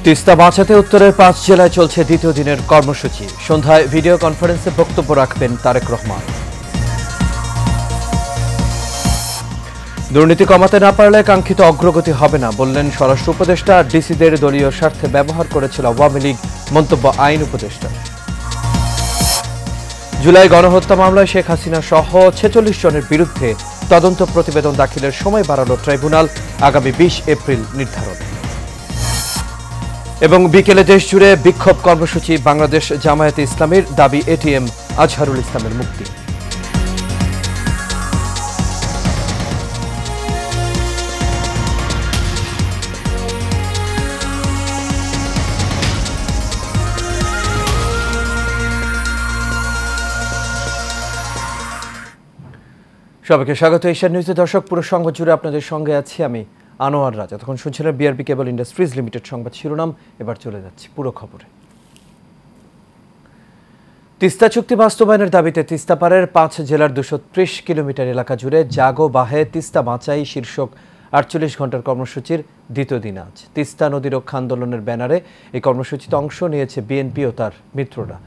তিস্তা বাঁচাতে উত্তরের ৫ জেলায় চলছে দ্বিতীয় দিনের কর্মসূচি। সন্ধ্যায় ভিডিও কনফারেন্সে বক্তব্য রাখবেন তারেক রহমান। দুর্নীতি কমাতে না পারলে কাঙ্ক্ষিত অগ্রগতি হবে না বললেন স্বরাষ্ট্র উপদেষ্টা। ডিসিদের দলীয় স্বার্থে ব্যবহার করেছিল আওয়ামী লীগ, মন্তব্য আইন উপদেষ্টা। জুলাই গণহত্যা মামলায় শেখ হাসিনা সহ ৪৬ জনের বিরুদ্ধে তদন্ত প্রতিবেদন দাখিলের সময় বাড়ালো ট্রাইব্যুনাল, আগামী ২০ এপ্রিল নির্ধারণ। এবং বিকেলে দেশজুড়ে বিক্ষোভ কর্মসূচি বাংলাদেশ জামায়াতে ইসলামীর, দাবি এটিএম আজহারুল ইসলামের মুক্তি। সবাইকে স্বাগত এশিয়ান নিউজে। দর্শক, পুরো সংবাদ জুড়ে আপনাদের সঙ্গে আছি আমি আনোয়ার রাজা। তখন শুনছিলেন বিআরবি কেবল ইন্ডাস্ট্রিজ লিমিটেড সংবাদ শিরোনাম। এবার চলে যাচ্ছি পুরো খবরে। তিস্তা চুক্তি বাস্তবায়নের দাবিতে তিস্তাপাড়ের ৫ জেলার ২৩০ কিলোমিটার এলাকা জুড়ে জাগো বাহে তিস্তা বাঁচাই শীর্ষক ৪৮ ঘন্টার কর্মসূচির দ্বিতীয় দিন আজ। তিস্তা নদী রক্ষা আন্দোলনের ব্যানারে এই কর্মসূচিতে অংশ নিয়েছে বিএনপি ও তার মিত্ররা।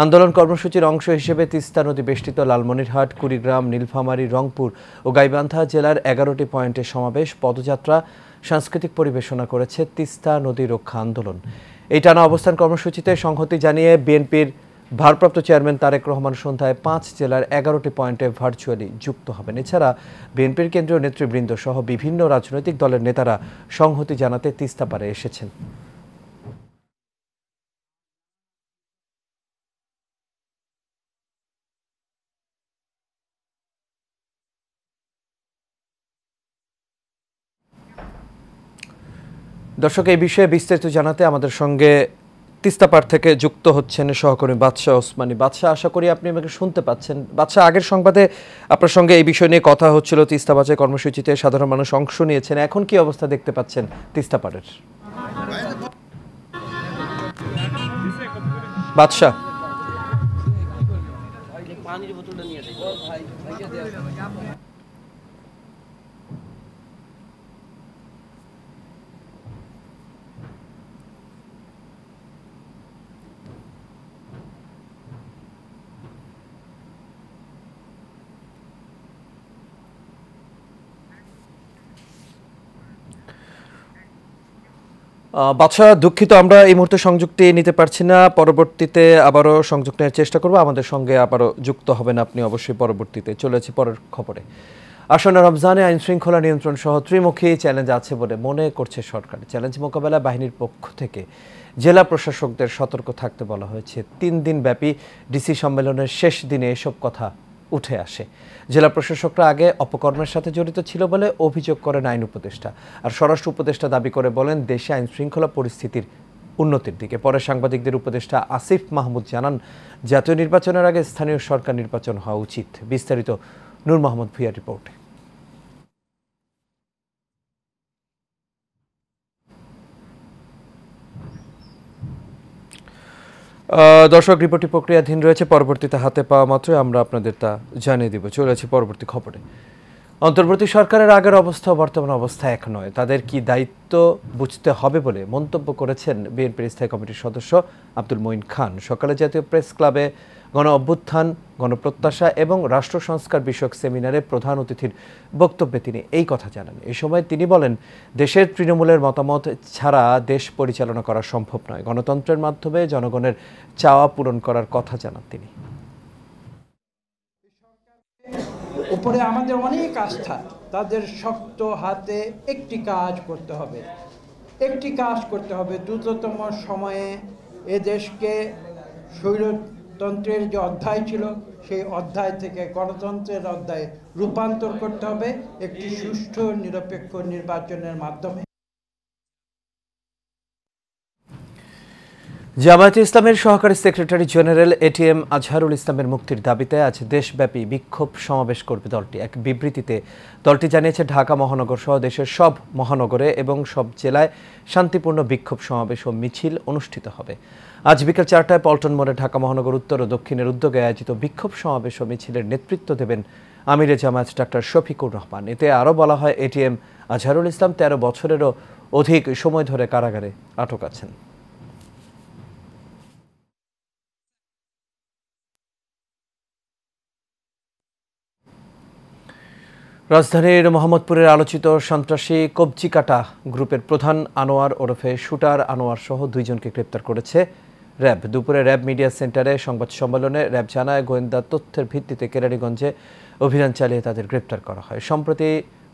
আন্দোলন কর্মসূচির অংশ হিসেবে তিস্তা নদী বেষ্টিত লালমনিরহাট, কুড়িগ্রাম, নীলফামারী, রংপুর ও গাইবান্ধা জেলার ১১টি পয়েন্টে সমাবেশ, পদযাত্রা, সাংস্কৃতিক পরিবেশনা করেছে তিস্তা নদী রক্ষা আন্দোলন। এই টানা অবস্থান কর্মসূচিতে সংহতি জানিয়ে বিএনপির ভারপ্রাপ্ত চেয়ারম্যান তারেক রহমান সন্ধ্যায় ৫ জেলার ১১টি পয়েন্টে ভার্চুয়ালি যুক্ত হবেন। এছাড়া বিএনপির কেন্দ্রীয় নেতৃবৃন্দ সহ বিভিন্ন রাজনৈতিক দলের নেতারা সংহতি জানাতে তিস্তাপাড়ে এসেছেন। দর্শক, এই বিষয়ে বিস্তারিত জানাতে আমাদের সঙ্গে তিস্তাপাড় থেকে যুক্ত হচ্ছেন সহকর্মী বাদশাহ ওসমানী। বাদশাহ, আশা করি আপনি আমাকে শুনতে পাচ্ছেন। বাদশাহ, আগের সংবাদে আপনার সঙ্গে এই বিষয় নিয়ে কথা হচ্ছিল, তিস্তা বাঁচাই কর্মসূচিতে সাধারণ মানুষ অংশ নিয়েছেন। এখন কি অবস্থা দেখতে পাচ্ছেন তিস্তাপাড়ের? বাদশাহ, দুঃখিত, আমরা এই মুহূর্তে সংযুক্তি নিতে পারছি না। পরবর্তীতে আবারও সংযোগ নেওয়ার চেষ্টা করব। আমাদের সঙ্গে আবারও যুক্ত হবেন আপনি অবশ্যই পরবর্তীতে। চলেছি পরের খবরে। আসন্ন রমজানে আইন শৃঙ্খলা নিয়ন্ত্রণ সহ ত্রিমুখী চ্যালেঞ্জ আছে বলে মনে করছে সরকার। চ্যালেঞ্জ মোকাবেলায় বাহিনীর পক্ষ থেকে জেলা প্রশাসকদের সতর্ক থাকতে বলা হয়েছে। ৩ দিন ব্যাপী ডিসি সম্মেলনের শেষ দিনে এসব কথা উঠে আসে। জেলা প্রশাসকরা আগে অপকর্মের সাথে জড়িত ছিল বলে অভিযোগ করেন আইন উপদেষ্টা। আর স্বরাষ্ট্র উপদেষ্টা দাবি করে বলেন দেশে আইন শৃঙ্খলা পরিস্থিতির উন্নতির দিকে। পরে সাংবাদিকদের উপদেষ্টা আসিফ মাহমুদ জানান, জাতীয় নির্বাচনের আগে স্থানীয় সরকার নির্বাচন হওয়া উচিত। বিস্তারিত নূর মোহাম্মদ ভুঁইয়ার রিপোর্টে। দর্শক, রিপোর্টটি প্রক্রিয়াধীন রয়েছে, পরবর্তীতে হাতে পাওয়া মাত্র আমরা আপনাদের তা জানিয়ে দিব। চলেছি পরবর্তী খবরে। অন্তর্বর্তী সরকারের আগের অবস্থা বর্তমান অবস্থা এক নয়, তাদের কি দায়িত্ব বুঝতে হবে বলে মন্তব্য করেছেন বিএনপির স্থায়ী কমিটির সদস্য আব্দুল মঈন খান। সকালে জাতীয় প্রেস ক্লাবে গণ অভ্যুত্থান, গণপ্রত্যাশা এবং রাষ্ট্র সংস্কার বিষয়ক সেমিনারে প্রধান অতিথির বক্তব্যে তিনি এই কথা জানান। এই সময় তিনি বলেন, দেশের তৃণমূলের মতামত ছাড়া দেশ পরিচালনা করা সম্ভব নয়। গণতন্ত্রের মাধ্যমে জনগণের চাওয়া পূরণ করার কথা জানান তিনি। উপরে আমাদের অনেক আস্থা, তাদের শক্ত হাতে একটি কাজ করতে হবে দ্রুততম সময়ে এদেশকে স্বৈরতন্ত্রের যে অধ্যায় ছিল সেই অধ্যায় থেকে গণতন্ত্রের অধ্যায়ে রূপান্তর করতে হবে একটি সুষ্ঠু নিরপেক্ষ নির্বাচনের মাধ্যমে। জামায়াতে ইসলামের সহকারী সেক্রেটারি জেনারেল এটিএম আজহারুল ইসলামের মুক্তির দাবিতে আজ দেশব্যাপী বিক্ষোভ সমাবেশ করবে দলটি। এক বিবৃতিতে দলটি জানিয়েছে, ঢাকা মহানগর সহ দেশের সব মহানগরে এবং সব জেলায় শান্তিপূর্ণ বিক্ষোভ সমাবেশ ও মিছিল অনুষ্ঠিত হবে। আজ বিকেল 4টায় পল্টন মোড়ে ঢাকা মহানগর উত্তর ও দক্ষিণের উদ্যোগে আয়োজিত বিক্ষোভ সমাবেশ ও মিছিলের নেতৃত্ব দেবেন আমিরে জামায়াত ডাক্তার শফিকুর রহমান। এতে আরও বলা হয়, এটিএম আজহারুল ইসলাম 13 বছরেরও অধিক সময় ধরে কারাগারে আটক আছেন। রাজধানীর মোহাম্মদপুরের আলোচিত সন্ত্রাসী কবজিকাটা গ্রুপের প্রধান আনোয়ার ওরফে শুটার আনোয়ার সহ 2 জনকে গ্রেপ্তার করেছে র্যাব। দুপুরে র্যাব মিডিয়া সেন্টারে সংবাদ সম্মেলনে র্যাব জানায়, গোয়েন্দা তথ্যের ভিত্তিতে কেরানীগঞ্জে অভিযান চালিয়ে তাদের গ্রেপ্তার করা হয়। সম্প্রতি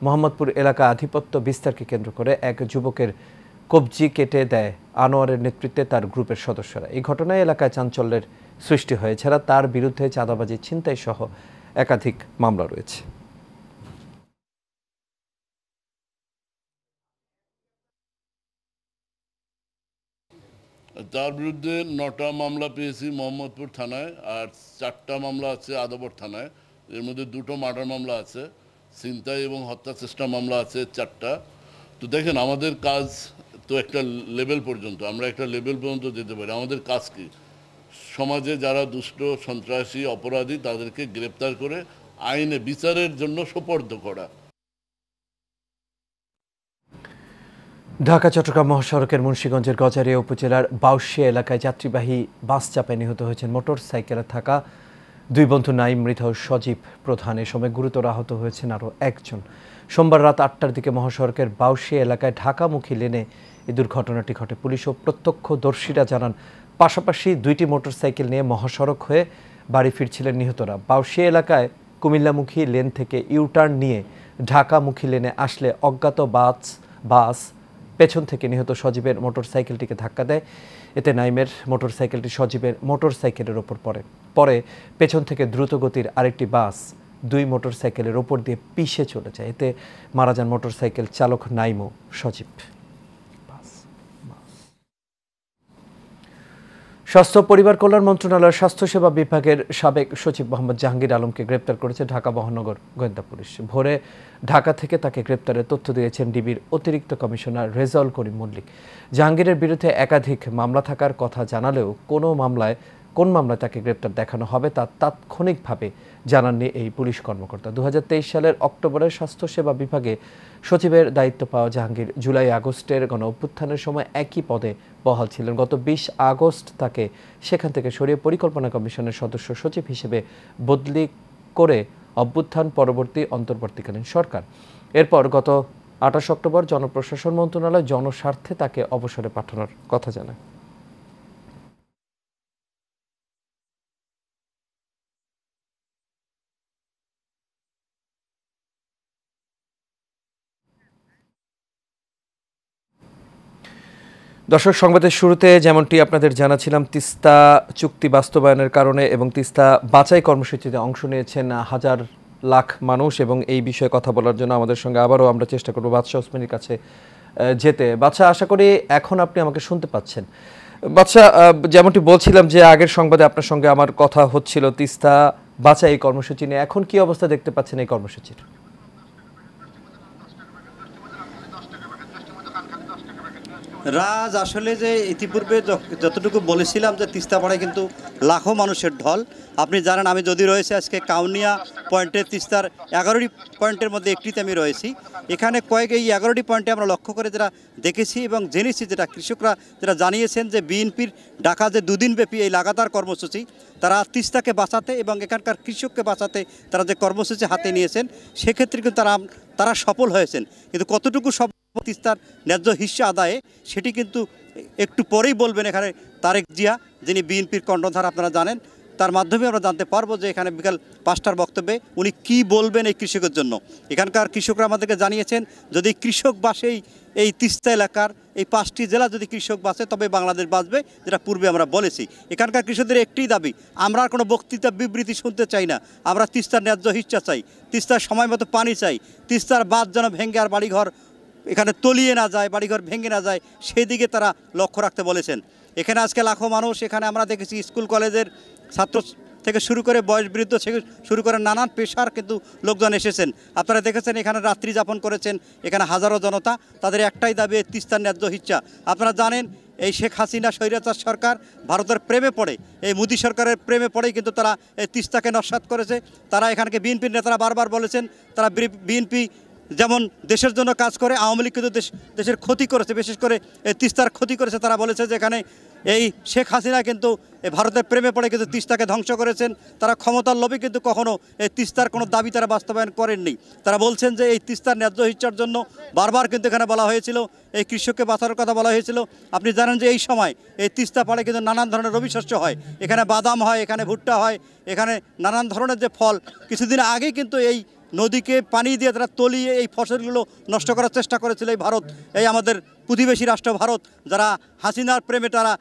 মোহাম্মদপুর এলাকা আধিপত্য বিস্তারকে কেন্দ্র করে এক যুবকের কবজি কেটে দেয় আনোয়ারের নেতৃত্বে তার গ্রুপের সদস্যরা। এই ঘটনায় এলাকায় চাঞ্চল্যের সৃষ্টি হয়। এছাড়া তার বিরুদ্ধে চাঁদাবাজি, ছিনতাই সহ একাধিক মামলা রয়েছে। তার বিরুদ্ধে 9টা মামলা পেয়েছি মোহাম্মদপুর থানায়, আর 4টা মামলা আছে আদাবর থানায়। এর মধ্যে 2টো মার্ডার মামলা আছে, ছিনতাই এবং হত্যা চেষ্টা মামলা আছে 4টা। তো দেখেন, আমাদের কাজ তো একটা লেভেল পর্যন্ত, আমরা একটা লেভেল পর্যন্ত যেতে পারি। আমাদের কাজ কি? সমাজে যারা দুষ্ট, সন্ত্রাসী, অপরাধী তাদেরকে গ্রেপ্তার করে আইনে বিচারের জন্য সোপর্দ করা। ঢাকা চট্টগ্রাম মহাসড়কের মুন্সিগঞ্জের গজারিয়া উপজেলার বাউশিয়া এলাকায় যাত্রীবাহী বাস চাপায় নিহত হয়েছেন মোটর সাইকেলে থাকা 2 বন্ধু নাইম, মৃত সজীব প্রধান। এ সময় গুরুতর আহত হয়েছেন আরও একজন। সোমবার রাত 8টার দিকে মহাসড়কের বাউশিয়া এলাকায় ঢাকামুখী লেনে এই দুর্ঘটনাটি ঘটে। পুলিশ ও প্রত্যক্ষদর্শীরা জানান, পাশাপাশি 2টি মোটর সাইকেল নিয়ে মহাসড়ক হয়ে বাড়ি ফিরছিলেন নিহতরা। বাউশিয়া এলাকায় কুমিল্লামুখী লেন থেকে ইউটার্ন নিয়ে ঢাকামুখী লেনে আসলে অজ্ঞাত বাস পেছন থেকে নিহত সজীবের মোটরসাইকেলটিকে ধাক্কা দেয়। এতে নাইমের মোটরসাইকেলটি সজীবের মোটরসাইকেলের ওপর পরে পেছন থেকে দ্রুতগতির আরেকটি বাস 2 মোটরসাইকেলের ওপর দিয়ে পিষে চলে যায়। এতে মারা যান মোটরসাইকেল চালক নাইম ও সজীব। স্বাস্থ্য পরিবার কল্যাণ মন্ত্রণালয়ের স্বাস্থ্যসেবা বিভাগের সাবেক সচিব মোহাম্মদ জাহাঙ্গীর আলমকে গ্রেপ্তার করেছে ঢাকা মহানগর গোয়েন্দা পুলিশ। ভোরে ঢাকা থেকে তাকে গ্রেপ্তারের তথ্য দিয়েছেন ডিবির অতিরিক্ত কমিশনার রেজাউল করিম মল্লিক। জাহাঙ্গীরের বিরুদ্ধে একাধিক মামলা থাকার কথা জানালেও কোন মামলায় তাকে গ্রেপ্তার দেখানো হবে তা তাৎক্ষণিকভাবে জানাননি এই পুলিশ কর্মকর্তা। 2023 সালের অক্টোবরে স্বাস্থ্যসেবা বিভাগে সচিবের দায়িত্ব পাওয়া জাহাঙ্গীর জুলাই আগস্টের গণ অভ্যুত্থানের সময় একই পদে বহাল ছিলেন। গত 20 আগস্ট তাকে সেখান থেকে সরিয়ে পরিকল্পনা কমিশনের সদস্য সচিব হিসেবে বদলি করে অভ্যুত্থান পরবর্তী অন্তর্বর্তীকালীন সরকার। এরপর গত 28 অক্টোবর জনপ্রশাসন মন্ত্রণালয় জনস্বার্থে তাকে অবসরে পাঠানোর কথা জানায়। দর্শক, সংবাদের শুরুতে যেমনটি আপনাদের জানাছিলাম, তিস্তা চুক্তি বাস্তবায়নের কারণে এবং তিস্তা বাঁচাই কর্মসূচিতে অংশ নিয়েছেন হাজার লাখ মানুষ, এবং এই বিষয়ে কথা বলার জন্য আমাদের সঙ্গে আবারও আমরা চেষ্টা করব বাদশা ওসমানীর কাছে যেতে। বাদশা, আশা করি এখন আপনি আমাকে শুনতে পাচ্ছেন। বাদশা, যেমনটি বলছিলাম যে আগের সংবাদে আপনার সঙ্গে আমার কথা হচ্ছিল তিস্তা বাঁচাই কর্মসূচি নিয়ে, এখন কি অবস্থা দেখতে পাচ্ছেন এই কর্মসূচির? রাজ, আসলে যে ইতিপূর্বে যতটুকু বলেছিলাম যে তিস্তাপাড়ায় কিন্তু লাখো মানুষের ঢল। আপনি জানেন, আমি যদি রয়েছে আজকে কাউনিয়া পয়েন্টে, তিস্তার 11টি পয়েন্টের মধ্যে একটিতে আমি রয়েছি। এখানে এই 11টি পয়েন্টে আমরা লক্ষ্য করে যেটা দেখেছি এবং জেনেছি, যেটা কৃষকরা যেটা জানিয়েছেন যে বিএনপির ডাকা যে 2 দিনব্যাপী এই লাগাতার কর্মসূচি, তারা তিস্তাকে বাঁচাতে এবং এখানকার কৃষককে বাঁচাতে তারা যে কর্মসূচি হাতে নিয়েছেন, সেক্ষেত্রে কিন্তু তারা সফল হয়েছেন। কিন্তু কতটুকু তিস্তার ন্যায্য হিস্সা আদায়ে সেটি কিন্তু একটু পরেই বলবেন এখানে তারেক জিয়া, যিনি বিএনপির কণ্ঠধার আপনারা জানেন। তার মাধ্যমে আমরা জানতে পারবো যে এখানে বিকাল 5টার বক্তব্যে উনি কি বলবেন এই কৃষকের জন্য। এখানকার কৃষকরা আমাদেরকে জানিয়েছেন, যদি কৃষক বাসেই এই তিস্তা এলাকার এই 5টি জেলা যদি কৃষক বাঁচে তবে বাংলাদেশ বাঁচবে, যেটা পূর্বে আমরা বলেছি। এখানকার কৃষকদের একটি দাবি, আমরা আর কোনো বক্তৃতা বিবৃতি শুনতে চাই না, আমরা তিস্তার ন্যায্য হিস্সা চাই, তিস্তার সময় মতো পানি চাই, তিস্তার বাঁধ যেন ভেঙে আর বাড়িঘর এখানে তলিয়ে না যায়, বাড়িঘর ভেঙে না যায়, সেই দিকে তারা লক্ষ্য রাখতে বলেছেন। এখানে আজকে লাখো মানুষ, এখানে আমরা দেখেছি স্কুল কলেজের ছাত্র থেকে শুরু করে বয়স বৃদ্ধ থেকে শুরু করে নানান পেশার কিন্তু লোকজন এসেছেন। আপনারা দেখেছেন এখানে রাত্রি যাপন করেছেন এখানে হাজারো জনতা। তাদের একটাই দাবি, তিস্তার ন্যায্য হিস্সা। আপনারা জানেন, এই শেখ হাসিনা স্বৈরাচার সরকার ভারতের প্রেমে পড়ে, এই মোদী সরকারের প্রেমে পড়েই কিন্তু তারা এই তিস্তাকে নস্যাৎ করেছে। তারা এখানকে বিএনপির নেতারা বারবার বলেছেন, তারা বিএনপি যেমন দেশের জন্য কাজ করে, আওয়ামী লীগ কিন্তু দেশের ক্ষতি করেছে, বিশেষ করে তিস্তার ক্ষতি করেছে। তারা বলেছে যে এখানে এই শেখ হাসিনা কিন্তু ভারতের প্রেমে পড়ে কিন্তু তিস্তাকে ধ্বংস করেছেন। তারা ক্ষমতার লোভে কিন্তু কখনো এই তিস্তার কোনো দাবি তারা বাস্তবায়ন করেননি। তারা বলছেন যে এই তিস্তার ন্যায্য হিস্যার জন্য বারবার কিন্তু এখানে বলা হয়েছিল, এই কৃষককে বাঁচানোর কথা বলা হয়েছিল। আপনি জানেন যে এই সময় এই তিস্তা পাড়ে কিন্তু নানান ধরনের রবি শস্য হয়, এখানে বাদাম হয়, এখানে ভুট্টা হয়, এখানে নানান ধরনের যে ফল। কিছুদিন আগেই কিন্তু এই নদীকে পানি দিয়ে তারা তলিয়ে এই ফসলগুলো নষ্ট করার চেষ্টা করেছিল এই ভারত, এই আমাদের প্রতিবেশী রাষ্ট্র ভারত, যারা হাসিনার প্রেমে তারা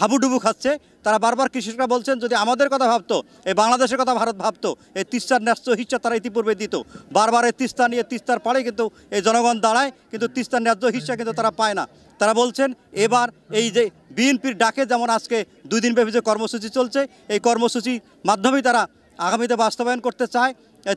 হাবুডুবু খাচ্ছে। তারা বারবার কৃষকরা বলছেন যদি আমাদের কথা ভাবতো, এই বাংলাদেশের কথা ভারত ভাবতো, এই তিস্তার ন্যায্য হিস্যা তারা ইতিপূর্বে দিত। বারবার এই তিস্তা নিয়ে তিস্তার পাড়ে কিন্তু এই জনগণ দাঁড়ায়, কিন্তু তিস্তার ন্যায্য হিস্যা কিন্তু তারা পায় না। তারা বলছেন এবার এই যে বিএনপির ডাকে যেমন আজকে 2 দিন ব্যাপী যে কর্মসূচি চলছে, এই কর্মসূচির মাধ্যমেই তারা আগামীতে বাস্তবায়ন করতে চায়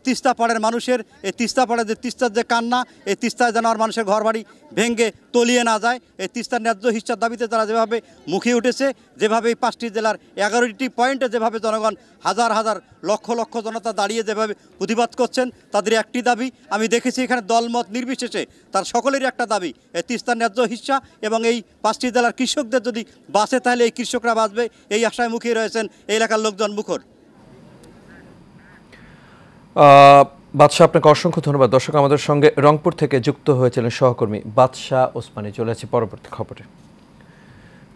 তিস্তা পাড়ের মানুষের, এই তিস্তা পাড়ে যে তিস্তার যে কান্না, এই তিস্তায় যেন আর মানুষের ঘরবাড়ি ভেঙে তলিয়ে না যায়। এই তিস্তার ন্যায্য হিস্যার দাবিতে তারা যেভাবে মুখিয়ে উঠেছে, যেভাবে এই 5টি জেলার 11টি পয়েন্টে যেভাবে জনগণ হাজার হাজার লক্ষ লক্ষ জনতা দাঁড়িয়ে যেভাবে প্রতিবাদ করছেন, তাদের একটি দাবি আমি দেখেছি এখানে দলমত নির্বিশেষে তার সকলেরই একটা দাবি, এই তিস্তার ন্যায্য হিস্যা এবং এই 5টি জেলার কৃষকদের যদি বাঁচে তাহলে এই কৃষকরা বাঁচবে, এই আশায় মুখিয়ে রয়েছেন এই এলাকার লোকজন মুখর। বাদশাহ, আপনাকে অসংখ্য ধন্যবাদ। দর্শক, আমাদের সঙ্গে রংপুর থেকে যুক্ত হয়েছিলেন সহকর্মী বাদশাহ ওসমানী। চলে আছে পরবর্তী খবরে।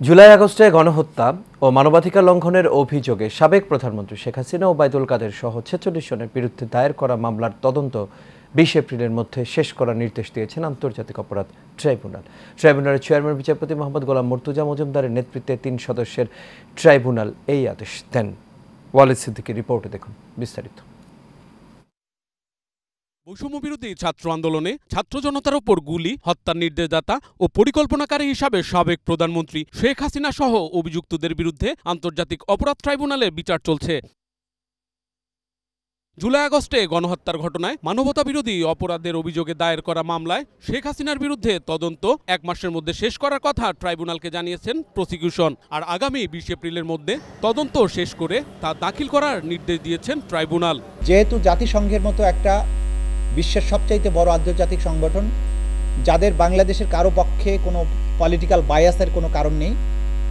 জুলাই আগস্টে গণহত্যা ও মানবাধিকার লঙ্ঘনের অভিযোগে সাবেক প্রধানমন্ত্রী শেখ হাসিনা, ওবায়দুল কাদের সহ 46 জনের বিরুদ্ধে দায়ের করা মামলার তদন্ত 20 এপ্রিলের মধ্যে শেষ করার নির্দেশ দিয়েছেন আন্তর্জাতিক অপরাধ ট্রাইব্যুনাল। ট্রাইব্যুনালের চেয়ারম্যান বিচারপতি মোহাম্মদ গোলাম মুর্তুজা মজুমদারের নেতৃত্বে 3 সদস্যের ট্রাইব্যুনাল এই আদেশ দেন। ওয়ালিদ সিদ্দিকীর রিপোর্টে দেখুন বিস্তারিত। বৈষম্য বিরোধী ছাত্র আন্দোলনে ছাত্র জনতার ওপর গুলি, হত্যার নির্দেশদাতা ও পরিকল্পনাকারী হিসাবে সাবেক প্রধানমন্ত্রী শেখ হাসিনা সহ অভিযুক্তদের বিরুদ্ধে আন্তর্জাতিক অপরাধ ট্রাইব্যুনালে বিচার চলছে। জুলাই আগস্টে গণহত্যার ঘটনায় মানবতা বিরোধী অপরাধের অভিযোগে দায়ের করা মামলায় শেখ হাসিনার বিরুদ্ধে তদন্ত 1 মাসের মধ্যে শেষ করার কথা ট্রাইব্যুনালকে জানিয়েছেন প্রসিকিউশন। আর আগামী 20 এপ্রিলের মধ্যে তদন্ত শেষ করে তা দাখিল করার নির্দেশ দিয়েছেন ট্রাইব্যুনাল। যেহেতু জাতিসংঘের মতো একটা বিশ্বের সবচাইতে বড় আন্তর্জাতিক সংগঠন, যাদের বাংলাদেশের কারো পক্ষে কোনো পলিটিক্যাল বায়াসের কোনো কারণ নেই,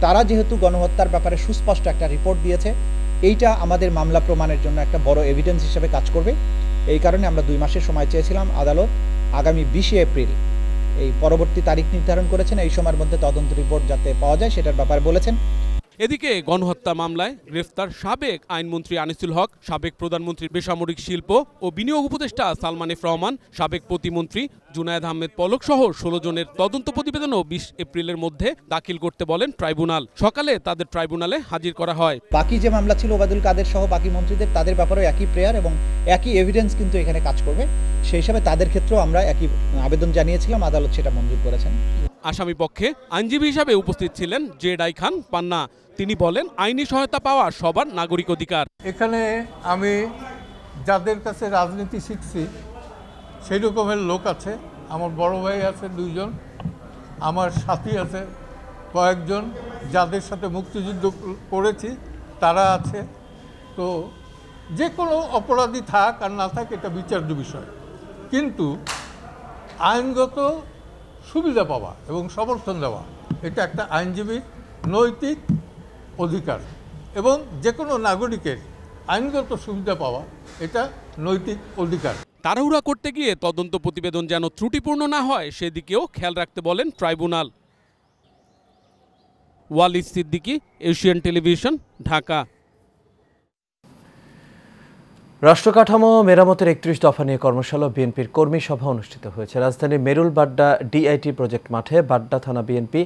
তারা যেহেতু গণহত্যার ব্যাপারে সুস্পষ্ট একটা রিপোর্ট দিয়েছে, এইটা আমাদের মামলা প্রমাণের জন্য একটা বড় এভিডেন্স হিসেবে কাজ করবে। এই কারণে আমরা 2 মাসের সময় চেয়েছিলাম। আদালত আগামী 20 এপ্রিল এই পরবর্তী তারিখ নির্ধারণ করেছেন, এই সময়ের মধ্যে তদন্ত রিপোর্ট যাতে পাওয়া যায় সেটার ব্যাপারে বলেছেন। এদিকে গণহত্যা মামলায় গ্রেফতার সাবেক আইনমন্ত্রী আনিসুল হক, সাবেক প্রধানমন্ত্রী বেসামরিক শিল্প ও বিনিয়োগ উপদেষ্টা সালমান এফ রহমান, সাবেক প্রতিমন্ত্রী জুনায়েদ আহমেদ পলক সহ 16 জনের তদন্ত প্রতিবেদনও 20 এপ্রিলের মধ্যে দাখিল করতে বলেন ট্রাইব্যুনাল। সকালে তাদের ট্রাইব্যুনালে হাজির করা হয়। বাকি যে মামলা ছিল ওবায়দুল কাদের সহ বাকি মন্ত্রীদের, তাদের ব্যাপারেও একই প্রেয়ার এবং একই এভিডেন্স কিন্তু এখানে কাজ করবে। সেই হিসাবে তাদের ক্ষেত্রেও আমরা একই আবেদন জানিয়েছিলাম, আদালত সেটা মঞ্জুর করেছেন। আসামি পক্ষে আইনজীবী হিসাবে উপস্থিত ছিলেন জেডাই খান পান্না। তিনি বলেন আইনি সহায়তা পাওয়া সবার নাগরিক অধিকার। এখানে আমি যাদের কাছে রাজনীতি শিখছি সেই রকমের লোক আছে। আমার বড় ভাই আছে 2 জন, আমার সাথী আছে কয়েকজন, যাদের সাথে মুক্তিযুদ্ধ করেছি তারা আছে। তো যে কোনো অপরাধী থাক আর না থাক এটা বিচার্য বিষয়, কিন্তু আইনগত সুবিধা পাওয়া এবং সমর্থন দেওয়া এটা একটা আইনজীবীর নৈতিক অধিকার, এবং যে কোনো নাগরিকের আইনগত সুবিধা পাওয়া এটা নৈতিক অধিকার। তাড়াহুড়া করতে গিয়ে তদন্ত প্রতিবেদন যেন ত্রুটিপূর্ণ না হয় সেদিকেও খেয়াল রাখতে বলেন tribunal. Walid Siddiqui, Asian television, Dhaka. রাষ্ট্রকাঠামো মেরামতের 31 দফা নিয়ে কর্মশালা বিএনপির কর্মী সভা অনুষ্ঠিত হয়েছে। রাজধানীর মেরুল বাড্ডা ডিআইটি প্রজেক্ট মাঠে বাড্ডা থানা বিএনপি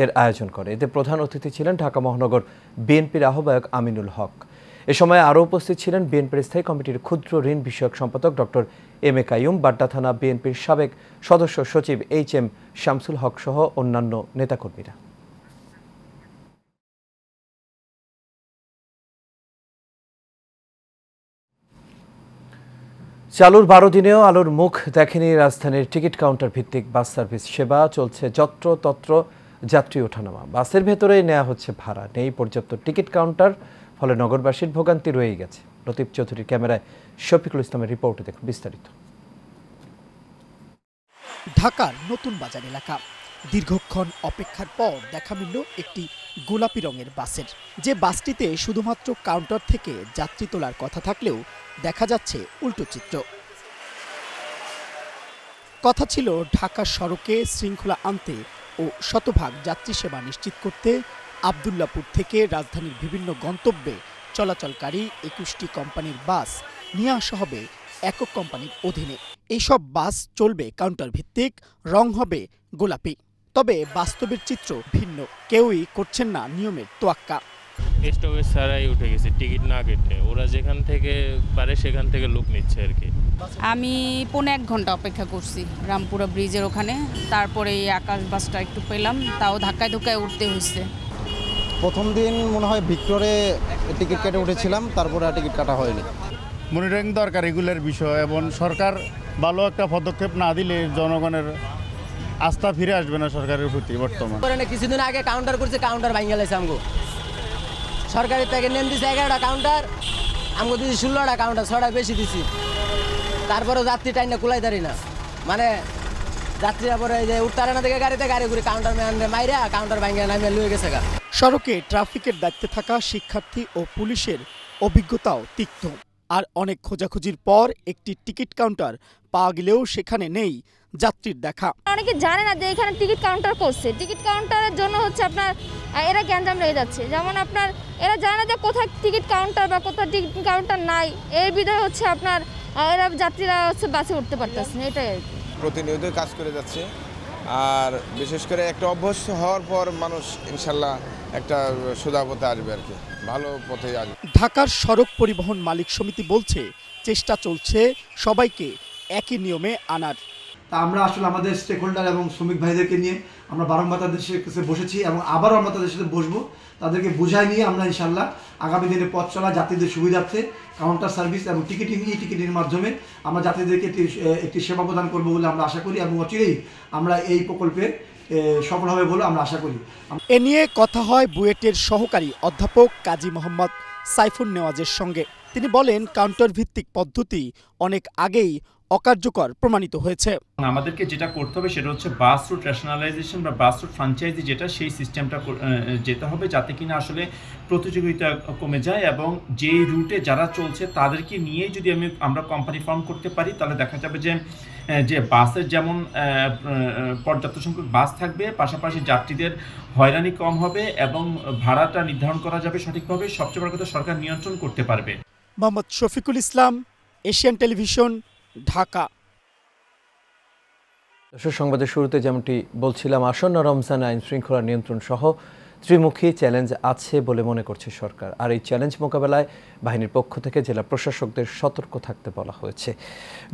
এর আয়োজন করে। এতে প্রধান অতিথি ছিলেন ঢাকা মহানগর বিএনপির আহ্বায়ক আমিনুল হক। এ সময় আরও উপস্থিত ছিলেন বিএনপির স্থায়ী কমিটির ক্ষুদ্র ঋণ বিষয়ক সম্পাদক doctor M A Qayyum, Badda থানা বিএনপির সাবেক সদস্য সচিব HM শামসুল হক সহ অন্যান্য নেতাকর্মীরা। চালুর 12 দিনেও আলোর মুখ দেখেনি রাজধানীর টিকিট কাউন্টার ভিত্তিক বাস সার্ভিস সেবা। চলছে যত্রতত্র যাত্রী ওঠানামা, বাসের ভেতরেই নেওয়া হচ্ছে ভাড়া, নেই পর্যাপ্ত টিকিট কাউন্টার, ফলে নগরবাসীর ভোগান্তি রয়েই গেছে। লতিফ চৌধুরীর ক্যামেরায় শফিকুল ইসলামের রিপোর্টে দেখুন বিস্তারিত। ঢাকার নতুন বাজার এলাকা। দীর্ঘক্ষণ অপেক্ষার পর দেখা মিলল একটি গোলাপি রঙের বাসের, যে বাসটিতে শুধুমাত্র কাউন্টার থেকে যাত্রী তোলার কথা থাকলেও দেখা যাচ্ছে উল্টো চিত্র। কথা ছিল ঢাকার সড়কে শৃঙ্খলা আনতে ও শতভাগ যাত্রী সেবা নিশ্চিত করতে আব্দুল্লাপুর থেকে রাজধানীর বিভিন্ন গন্তব্যে চলাচলকারী 21টি কোম্পানির বাস নিয়ে আসা হবে একক কোম্পানির অধীনে। এইসব বাস চলবে কাউন্টার ভিত্তিক, রং হবে গোলাপি। তবে বাস্তবের চিত্র ভিন্ন, কেউই করছেন না নিয়মের তোয়াক্কা। স্টপেজ ছাড়াই উঠে গেছে, টিকিট না কেটে। ওরা যেখান থেকে পারে সেখান থেকে লোক নিচ্ছে আর কি। আমি 1.5 ঘন্টা অপেক্ষা করছি রামপুরা ব্রিজের ওখানে, তারপরে এই আকাশ বাসটা একটু পেলাম, তাও ধাক্কায় ধুক্কায় উঠতে হয়েছে। প্রথম দিন মনে হয় ভিক্টোরে টিকিট কেটে উঠেছিলাম, তারপরে আর টিকিট কাটা হয়নি। মনিটরিং দরকার এগুলোর বিষয়, এবং সরকার ভালো একটা পদক্ষেপ না দিলে জনগণের আস্থা ফিরে আসবে না সরকারের প্রতি। বর্তমান কিছুদিন আগে কাউন্টার করছে, কাউন্টার ভাঙিয়ে গেছে আমগো। সরকারের থেকে নেন দিছে 11টা কাউন্টার, আমগো দিছি 16টা কাউন্টার, 6টা বেশি দিছি। তারপরে যাত্রী টাইম না কুলাই দাঁড়ি না, মানে যাত্রীরা পরে যে উঠতারে না থেকে গাড়িতে গাড়ি ঘুরে কাউন্টার ম্যানরে মাইরা কাউন্টার ভাঙিয়ে নামিয়ে লুয়ে গেছে। সড়কে ট্রাফিকের দায়িত্বে থাকা শিক্ষার্থী ও পুলিশের অভিজ্ঞতাও তিক্ত। আর অনেক খোঁজাখুঁজির পর একটি টিকিট কাউন্টার পাওয়া গেলেও সেখানে নেই যাত্রীর দেখা। অনেকে জানে না যে এখানে টিকিট কাউন্টার করছে। টিকিট কাউন্টারের জন্য হচ্ছে আপনার এরা গ্যাঞ্জাম লেগে যাচ্ছে। যেমন আপনার এরা জানে না যে কোথায় টিকিট কাউন্টার বা কোথায় টিকিট কাউন্টার নাই, এর বিধায় হচ্ছে আপনার এরা যাত্রীরা হচ্ছে বাসে উঠতে পারতেছে না। এটাই আর কি। প্রতিনিয়ত কাজ করে যাচ্ছে, আর বিশেষ করে একটা অভ্যস্ত হওয়ার পর মানুষ ইনশাল্লাহ একটা সোজা পথে আসবে আর কি, ভালো পথে আসবে। ঢাকার সড়ক পরিবহন মালিক সমিতি বলছে চেষ্টা চলছে সবাইকে একই নিয়মে আনার। তা আমরা আসলে আমাদের স্টেক হোল্ডার এবং শ্রমিক ভাইদেরকে নিয়ে আমরা বারংবার তাদের কাছে বসেছি এবং আবারও আমরা তাদের সাথে বসবো, তাদেরকে বোঝাই নিয়ে আমরা ইনশাল্লাহ আগামী দিনে পথ চলা যাত্রীদের সুবিধার্থে কাউন্টার সার্ভিস এবং টিকিটের মাধ্যমে আমরা যাত্রীদেরকে একটি সেবা প্রদান করবো বলে আমরা আশা করি, এবং অচিরেই আমরা এই প্রকল্পে সফল হবে বলে আমরা আশা করি। এ নিয়ে কথা হয় বুয়েটের সহকারী অধ্যাপক কাজী মোহাম্মদ সাইফুন নেওয়াজের সঙ্গে। তিনি বলেন কাউন্টার ভিত্তিক পদ্ধতি অনেক আগেই অকার্যকর প্রমাণিত হয়েছে। আমাদেরকে যেটা করতে হবে সেটা হচ্ছে বাস রুট র্যাশনালাইজেশন বা বাস রুট ফ্র্যাঞ্চাইজি, যেটা সেই সিস্টেমটা যেতে হবে যাতে কিনা আসলে প্রতিযোগিতা কমে যায়, এবং যেই রুটে যারা চলছে তাদেরকে নিয়েই যদি আমরা কোম্পানি ফর্ম করতে পারি, তাহলে দেখা যাবে যে বাসের যেমন পর্যাপ্ত সংখ্যক বাস থাকবে, পাশাপাশি যাত্রীদের হয়রানি কম হবে এবং ভাড়াটা নির্ধারণ করা যাবে সঠিকভাবে। সবচেয়ে বড় কথা, সরকার নিয়ন্ত্রণ করতে পারবে। Mohammad Shafiqul Islam, Asian television, Dhaka. সংবাদের শুরুতে যেমনটি বলছিলাম, আসন্ন রমজান আইন শৃঙ্খলা নিয়ন্ত্রণ সহ ত্রিমুখী চ্যালেঞ্জ আছে বলে মনে করছে সরকার। আর এই চ্যালেঞ্জ মোকাবেলায় বাহিনীর পক্ষ থেকে জেলা প্রশাসকদের সতর্ক থাকতে বলা হয়েছে।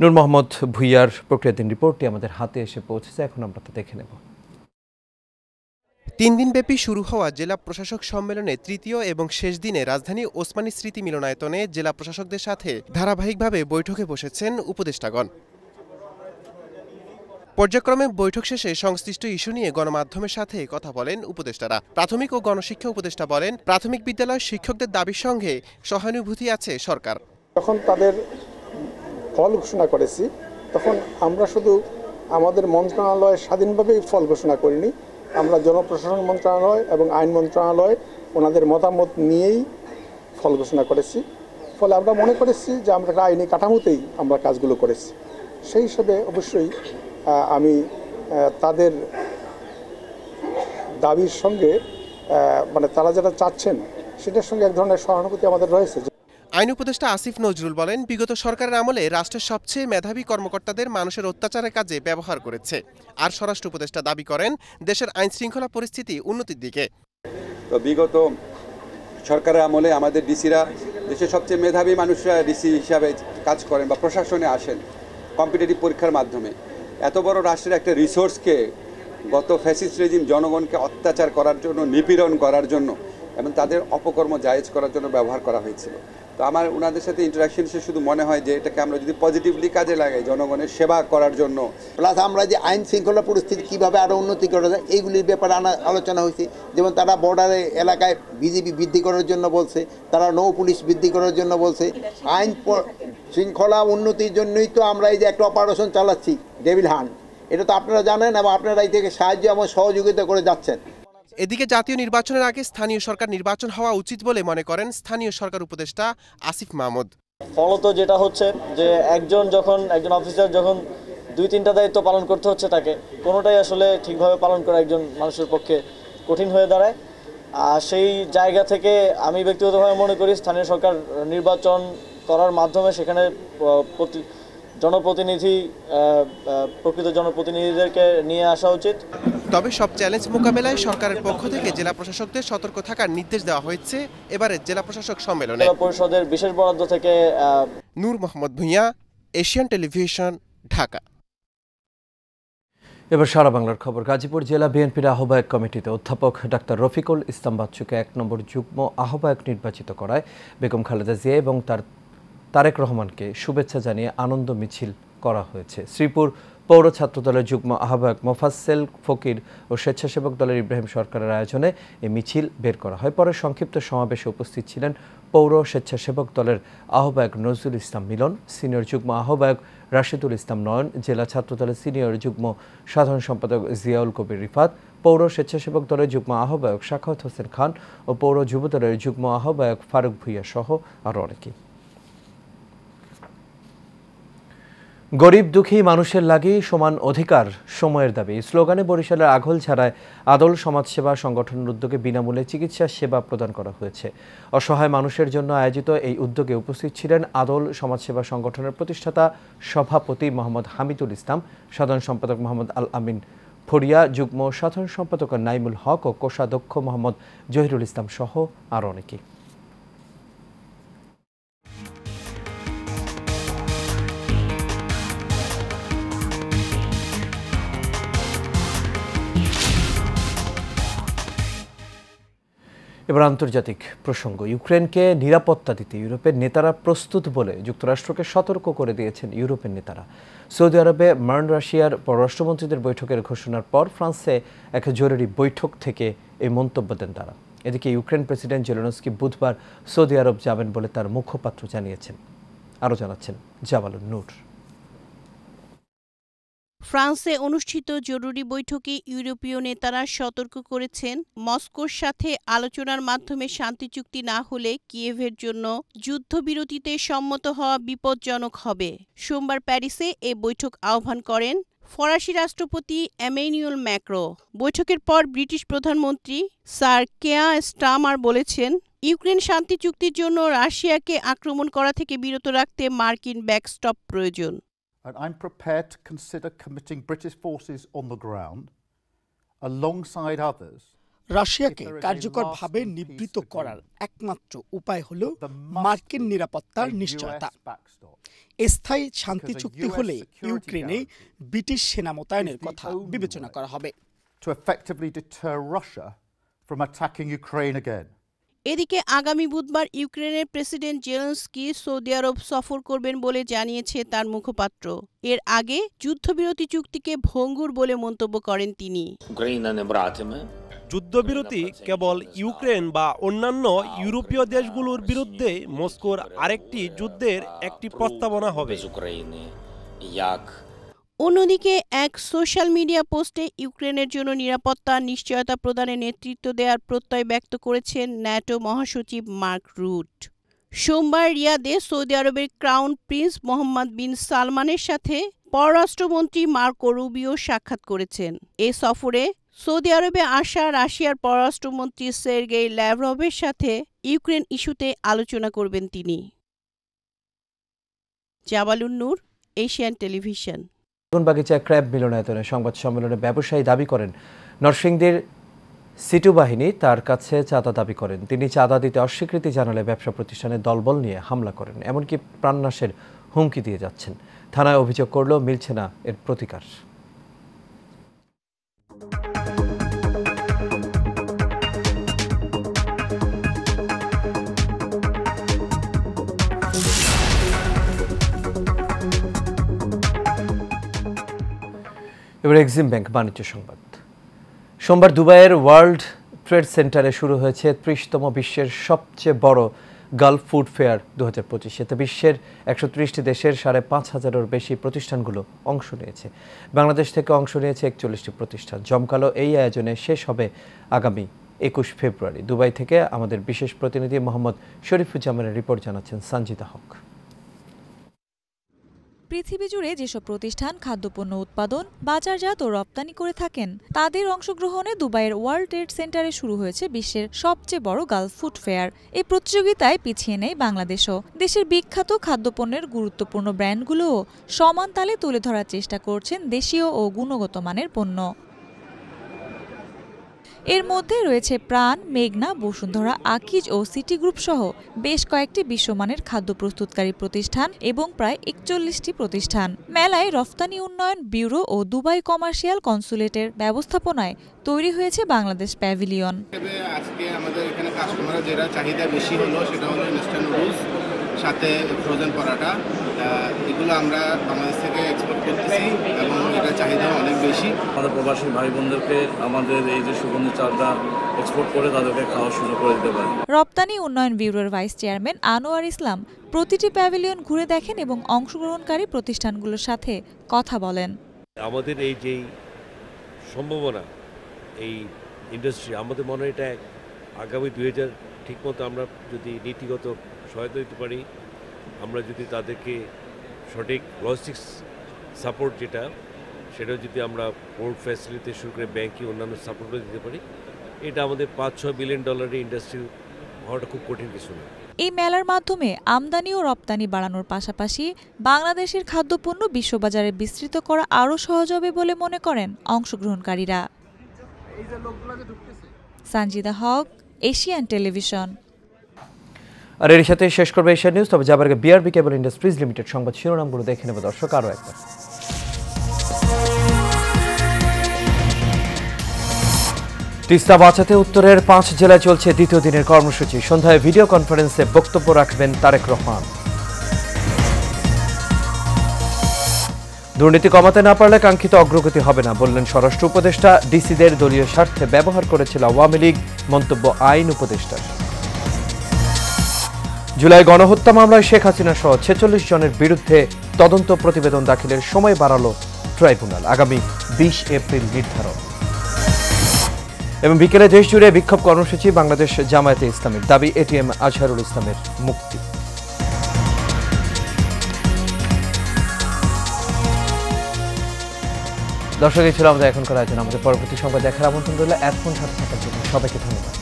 নূর মোহাম্মদ ভুইয়ার প্রক্রিয়াধীন রিপোর্টটি আমাদের হাতে এসে পৌঁছেছে, এখন আমরা তা দেখে নেব। 3 দিনব্যাপী শুরু হওয়া জেলা প্রশাসক সম্মেলনে তৃতীয় এবং শেষ দিনে রাজধানী ওসমানী স্মৃতি মিলনায়তনে জেলা প্রশাসকদের সাথে ধারাবাহিকভাবে বৈঠকে বসেছেন উপদেষ্টাগণ। পর্যায়ক্রমে বৈঠক শেষে সংশ্লিষ্ট ইস্যু নিয়ে গণমাধ্যমের সাথে কথা বলেন উপদেষ্টারা। প্রাথমিক ও গণশিক্ষা উপদেষ্টা বলেন, প্রাথমিক বিদ্যালয়ের শিক্ষকদের দাবির সঙ্গে সহানুভূতি আছে সরকার। যখন তাদের ফল ঘোষণা করেছি, তখন আমরা শুধু আমাদের মন্ত্রণালয় স্বাধীনভাবেই ফল ঘোষণা করিনি, আমরা জনপ্রশাসন মন্ত্রণালয় এবং আইন মন্ত্রণালয় ওনাদের মতামত নিয়েই ফল ঘোষণা করেছি। ফলে আমরা মনে করেছি যে আমরা একটা আইনি কাঠামোতেই আমরা কাজগুলো করেছি। সেই হিসেবে অবশ্যই আমি তাদের দাবির সঙ্গে মানে তারা যেটা চাচ্ছেন সেটার সঙ্গে এক ধরনের সহানুভূতি আমাদের রয়েছে। আইন উপদেষ্টা আসিফ নজরুল বলেন, বিগত সরকারের আমলে রাষ্ট্রের সবচেয়ে মেধাবী কর্মকর্তাদের মানুষের অত্যাচারের কাজে ব্যবহার করেছে। আর স্বরাষ্ট্র উপদেষ্টা দাবি করেন দেশের আইন শৃঙ্খলা পরিস্থিতি উন্নতির দিকে। তো বিগত সরকারের আমলে আমাদের ডিসিরা, দেশের সবচেয়ে মেধাবী মানুষরা ডিসি হিসাবে কাজ করেন বা প্রশাসনে আসেন কম্পিটিটিভ পরীক্ষার মাধ্যমে। এত বড় রাষ্ট্রের একটা রিসোর্সকে গত ফ্যাসিস্ট রেজিম জনগণকে অত্যাচার করার জন্য, নিপীড়ন করার জন্য এবং তাদের অপকর্ম জায়েজ করার জন্য ব্যবহার করা হয়েছিল। তো আমার ওনাদের সাথে ইন্টারাকশন সে শুধু মনে হয় যে এটাকে আমরা যদি পজিটিভলি কাজে লাগাই জনগণের সেবা করার জন্য, প্লাস আমরা যে আইন শৃঙ্খলা পরিস্থিতি কীভাবে আরও উন্নতি করা যায় এইগুলির ব্যাপারে আলোচনা হয়েছে। যেমন তারা বর্ডারে এলাকায় বিজিবি বৃদ্ধি করার জন্য বলছে, তারা নৌ পুলিশ বৃদ্ধি করার জন্য বলছে। আইন শৃঙ্খলা উন্নতির জন্যই তো আমরা এই যে একটা অপারেশন চালাচ্ছি ডেভিল হান্ট, এটা তো আপনারা জানেন এবং আপনারা এই থেকে সাহায্য এবং সহযোগিতা করে যাচ্ছেন। এদিকে জাতীয় নির্বাচনের আগে স্থানীয় সরকার নির্বাচন হওয়া উচিত বলে মনে করেন স্থানীয় সরকার উপদেষ্টা আসিফ মাহমুদ। ফলত যেটা হচ্ছে যে একজন অফিসার যখন 2-3টা দায়িত্ব পালন করতে হচ্ছে তাকে, কোনোটাই আসলে ঠিকভাবে পালন করা একজন মানুষের পক্ষে কঠিন হয়ে দাঁড়ায়। আর সেই জায়গা থেকে আমি ব্যক্তিগতভাবে মনে করি স্থানীয় সরকার নির্বাচন করার মাধ্যমে সেখানে প্রকৃত জনপ্রতিনিধিদেরকে নিয়ে আসা উচিত। তবে সব চ্যালেঞ্জ মোকাবেলায় সরকারের পক্ষ থেকে জেলা প্রশাসকদের সতর্ক থাকার নির্দেশ দেওয়া হয়েছে এবারে জেলা প্রশাসক সম্মেলনে। জেলা পরিষদের বিশেষ বরাদ্দ থেকে। নূর মোহাম্মদ ভূঁইয়া, এশিয়ান টেলিভিশন, ঢাকা। এবার সারা বাংলার খবর। গাজীপুর জেলা বিএনপির আহ্বায়ক কমিটিতে অধ্যাপক ডাক্তার রফিকুল ইসলাম বাচ্চুকে 1 নম্বর যুগ্ম আহ্বায়ক নির্বাচিত করায় বেগম খালেদা জিয়া এবং তারেক রহমানকে শুভেচ্ছা জানিয়ে আনন্দ মিছিল করা হয়েছে। শ্রীপুর পৌর ছাত্র দলের যুগ্ম আহ্বায়ক মোফাজ্জেল ফকির ও স্বেচ্ছাসেবক দলের ইব্রাহিম সরকারের আয়োজনে এই মিছিল বের করা হয়। পরে সংক্ষিপ্ত সমাবেশে উপস্থিত ছিলেন পৌর স্বেচ্ছাসেবক দলের আহ্বায়ক নজরুল ইসলাম মিলন, সিনিয়র যুগ্ম আহ্বায়ক রাশিদুল ইসলাম নয়ন, জেলা ছাত্র দলের সিনিয়র যুগ্ম সাধারণ সম্পাদক জিয়াউল কবির রিফাত, পৌর স্বেচ্ছাসেবক দলের যুগ্ম আহ্বায়ক সাখাওয়াত হোসেন খান ও পৌর যুব দলের যুগ্ম আহ্বায়ক ফারুক ভূঁইয়া সহ আরও অনেকেই। গরিব দুঃখী মানুষের লাগি সমান অধিকার সময়ের দাবি স্লোগানে বরিশালের আগলঝাড়ায় আদল সমাজসেবা সংগঠনের উদ্যোগে বিনামূল্যে চিকিৎসা সেবা প্রদান করা হয়েছে। অসহায় মানুষের জন্য আয়োজিত এই উদ্যোগে উপস্থিত ছিলেন আদল সমাজসেবা সংগঠনের প্রতিষ্ঠাতা সভাপতি মোহাম্মদ হামিদুল ইসলাম, সাধারণ সম্পাদক মোহাম্মদ আল আমিন ফরিয়া, যুগ্ম সাধারণ সম্পাদক নাইমুল হক ও কোষাধ্যক্ষ মোহাম্মদ জহিরুল ইসলাম সহ আরও অনেকেই। এবার আন্তর্জাতিক প্রসঙ্গ। ইউক্রেনকে নিরাপত্তা দিতে ইউরোপের নেতারা প্রস্তুত বলে যুক্তরাষ্ট্রকে সতর্ক করে দিয়েছেন ইউরোপের নেতারা। সৌদি আরবে মার্ন রাশিয়ার পররাষ্ট্রমন্ত্রীদের বৈঠকের ঘোষণার পর ফ্রান্সে এক জরুরি বৈঠক থেকে এই মন্তব্য দেন তারা। এদিকে ইউক্রেন প্রেসিডেন্ট জেলেনস্কি বুধবার সৌদি আরব যাবেন বলে তার মুখপাত্র জানিয়েছেন। আরও জানাচ্ছেন জামালুন নূর। ফ্রান্সে অনুষ্ঠিত জরুরি বৈঠকে ইউরোপীয় নেতারা সতর্ক করেছেন, মস্কোর সাথে আলোচনার মাধ্যমে শান্তি চুক্তি না হলে কিয়েভের জন্য যুদ্ধবিরতিতে সম্মত হওয়া বিপজ্জনক হবে। সোমবার প্যারিসে এ বৈঠক আহ্বান করেন ফরাসি রাষ্ট্রপতি এমানুয়েল ম্যাক্রো। বৈঠকের পর ব্রিটিশ প্রধানমন্ত্রী স্যার কেয়ার স্টারমার বলেছেন, ইউক্রেন শান্তি চুক্তির জন্য রাশিয়াকে আক্রমণ করা থেকে বিরত রাখতে মার্কিন ব্যাকস্টপ প্রয়োজন। And I'm prepared to consider committing British forces on the ground alongside others. রাশিয়াকে কার্যকরভাবে নিবৃত্ত করার একমাত্র উপায় হল মার্কিন নিরাপত্তার নিশ্চয়তা। স্থায়ী শান্তি চুক্তি হলে ইউক্রেনে ব্রিটিশ সেনা মোতায়েনের কথা বিবেচনা করা হবে। To effectively deter Russia from attacking Ukraine again. এদিকে আগামী বুধবার ইউক্রেনের প্রেসিডেন্ট জেলেনস্কি সৌদি আরব সফর করবেন বলে জানিয়েছে তার মুখপাত্র। এর আগে যুদ্ধবিরতি চুক্তিকে ভঙ্গুর বলে মন্তব্য করেন তিনি। যুদ্ধবিরতি কেবল ইউক্রেন বা অন্যান্য ইউরোপীয় দেশগুলোর বিরুদ্ধে মস্কোর আরেকটি যুদ্ধের একটি প্রস্তাবনা হবে। অন্যদিকে এক সোশ্যাল মিডিয়া পোস্টে ইউক্রেনের জন্য নিরাপত্তা নিশ্চয়তা প্রদানে নেতৃত্ব দেওয়ার প্রত্যয় ব্যক্ত করেছেন ন্যাটো মহাসচিব মার্ক রুট। সোমবার রিয়াদে সৌদি আরবের ক্রাউন প্রিন্স মোহাম্মদ বিন সালমানের সাথে পররাষ্ট্রমন্ত্রী মার্কো রুবিও সাক্ষাৎ করেছেন। এ সফরে সৌদি আরবে আসা রাশিয়ার পররাষ্ট্রমন্ত্রী সের্গেই ল্যাভরভের সাথে ইউক্রেন ইস্যুতে আলোচনা করবেন তিনি। জামালুন নূর, এশিয়ান টেলিভিশন। বাগিচা ক্র্যাব মিলনায়তনে সংবাদ সম্মেলনে ব্যবসায়ী দাবি করেন নরসিংদীর সিটু বাহিনী তার কাছে চাঁদা দাবি করেন। তিনি চাঁদা দিতে অস্বীকৃতি জানালে ব্যবসা প্রতিষ্ঠানে দলবল নিয়ে হামলা করেন, এমনকি প্রাণনাশের হুমকি দিয়ে যাচ্ছেন। থানায় অভিযোগ করলেও মিলছে না এর প্রতিকার। এবার এক্সিম ব্যাংক বাণিজ্য সংবাদ। সোমবার দুবাইয়ের ওয়ার্ল্ড ট্রেড সেন্টারে শুরু হয়েছে ৩০তম বিশ্বের সবচেয়ে বড় গালফ ফুড ফেয়ার 2025। এতে বিশ্বের 130টি দেশের 5,500-এর বেশি প্রতিষ্ঠানগুলো অংশ নিয়েছে। বাংলাদেশ থেকে অংশ নিয়েছে 41টি প্রতিষ্ঠান। জমকালো এই আয়োজনে শেষ হবে আগামী 21 ফেব্রুয়ারি। দুবাই থেকে আমাদের বিশেষ প্রতিনিধি মোহাম্মদ শরীফুজ্জামানের রিপোর্ট জানাচ্ছেন সঞ্জিতা হক। পৃথিবী জুড়ে যেসব প্রতিষ্ঠান খাদ্যপণ্য উৎপাদন, বাজারজাত ও রপ্তানি করে থাকেন তাদের অংশগ্রহণে দুবাইয়ের ওয়ার্ল্ড ট্রেড সেন্টারে শুরু হয়েছে বিশ্বের সবচেয়ে বড় গালফ ফুড ফেয়ার। এই প্রতিযোগিতায় পিছিয়ে নেই বাংলাদেশও। দেশের বিখ্যাত খাদ্যপণ্যের গুরুত্বপূর্ণ ব্র্যান্ডগুলোও সমান তালে তুলে ধরার চেষ্টা করছেন দেশীয় ও গুণগত মানের পণ্য। এর মধ্যে রয়েছে প্রাণ, মেঘনা, বসুন্ধরা, আকিজ ও সিটি গ্রুপ সহ বেশ কয়েকটি বিশ্বমানের খাদ্য প্রস্তুতকারী প্রতিষ্ঠান এবং প্রায় 41টি প্রতিষ্ঠান। মেলায় রফতানি উন্নয়ন ব্যুরো ও দুবাই কমার্শিয়াল কনসুলেটের ব্যবস্থাপনায় তৈরি হয়েছে বাংলাদেশ প্যাভিলিয়ন। আজকে আমাদের এখানে কাস্টমারের যেটা চাহিদা বেশি হলো সেটা হলো ইনস্ট্যান্ট নুডলস, সাথে ফ্রোজেন পরাটা। এগুলো আমরা বাংলাদেশ থেকে এক্সপোর্ট করতেছি এবং এটা চাহিদা অনেক বেশি। আমাদের প্রবাসী ভাই বোনদেরকে আমাদের এই যে সুগন্ধি চালটা এক্সপোর্ট করে তাদেরকে খাওয়ার সুযোগ করে দিতে পারি। রপ্তানি উন্নয়ন ব্যুরোর ভাইস চেয়ারম্যান আনোয়ার ইসলাম প্রতিটি প্যাভিলিয়ন ঘুরে দেখেন এবং অংশগ্রহণকারী প্রতিষ্ঠানগুলোর সাথে কথা বলেন। আমাদের এই যেই সম্ভাবনা, এই ইন্ডাস্ট্রি, আমাদের মনে হয় এটা আগামী 2000 ঠিকমতো আমরা যদি নীতিগত সহায়তা দিতে পারি, আমরা যদি তাদেরকে সঠিক লজিস্টিক্স সাপোর্ট সেটা যদি আমরা পোর্ট ফ্যাসিলিটি শুরু করে ব্যাংকিং অন্যান্য সাপোর্টও দিতে পারি, এটা আমাদের $5-6 বিলিয়ন ইন্ডাস্ট্রি হওয়াটা খুব কঠিন কিছু না। এই মেলার মাধ্যমে আমদানি ও রপ্তানি বাড়ানোর পাশাপাশি বাংলাদেশের খাদ্যপণ্য বিশ্ববাজারে বিস্তৃত করা আরও সহজ হবে বলে মনে করেন অংশগ্রহণকারীরা। সঞ্জিদা হক, এশিয়ান টেলিভিশন। আর এর সাথে শেষ করবে এশিয়ান নিউজ। তবে যাবার আগে বিআরবি কেবল ইন্ডাস্ট্রিজ লিমিটেড সংবাদ শিরোনামগুলো দেখে নেব দর্শক আরও একবার। তিস্তা বাঁচাতে উত্তরের 5 জেলায় চলছে দ্বিতীয় দিনের কর্মসূচি। সন্ধ্যায় ভিডিও কনফারেন্সে বক্তব্য রাখবেন তারেক রহমান। দুর্নীতি কমাতে না পারলে কাঙ্ক্ষিত অগ্রগতি হবে না বললেন স্বরাষ্ট্র উপদেষ্টা। ডিসিদের দলীয় স্বার্থে ব্যবহার করেছিল আওয়ামী লীগ, মন্তব্য আইন উপদেষ্টার। জুলাই গণহত্যা মামলায় শেখ হাসিনা সহ 46 জনের বিরুদ্ধে তদন্ত প্রতিবেদন দাখিলের সময় বাড়ালো ট্রাইব্যুনাল, আগামী 20 এপ্রিল নির্ধারণ। এবং বিকেলে দেশ জুড়ে বিক্ষোভ কর্মসূচি বাংলাদেশ জামায়াতে ইসলামীর, দাবি এটিএম আজহারুল ইসলামের মুক্তি। দর্শক, এই ছিল আমাদের এখনকার আয়োজন। আমাদের পরবর্তী সংবাদ দেখার আমন্ত্রণ রইল। এতক্ষণ সাথে থাকার জন্য সবাইকে ধন্যবাদ।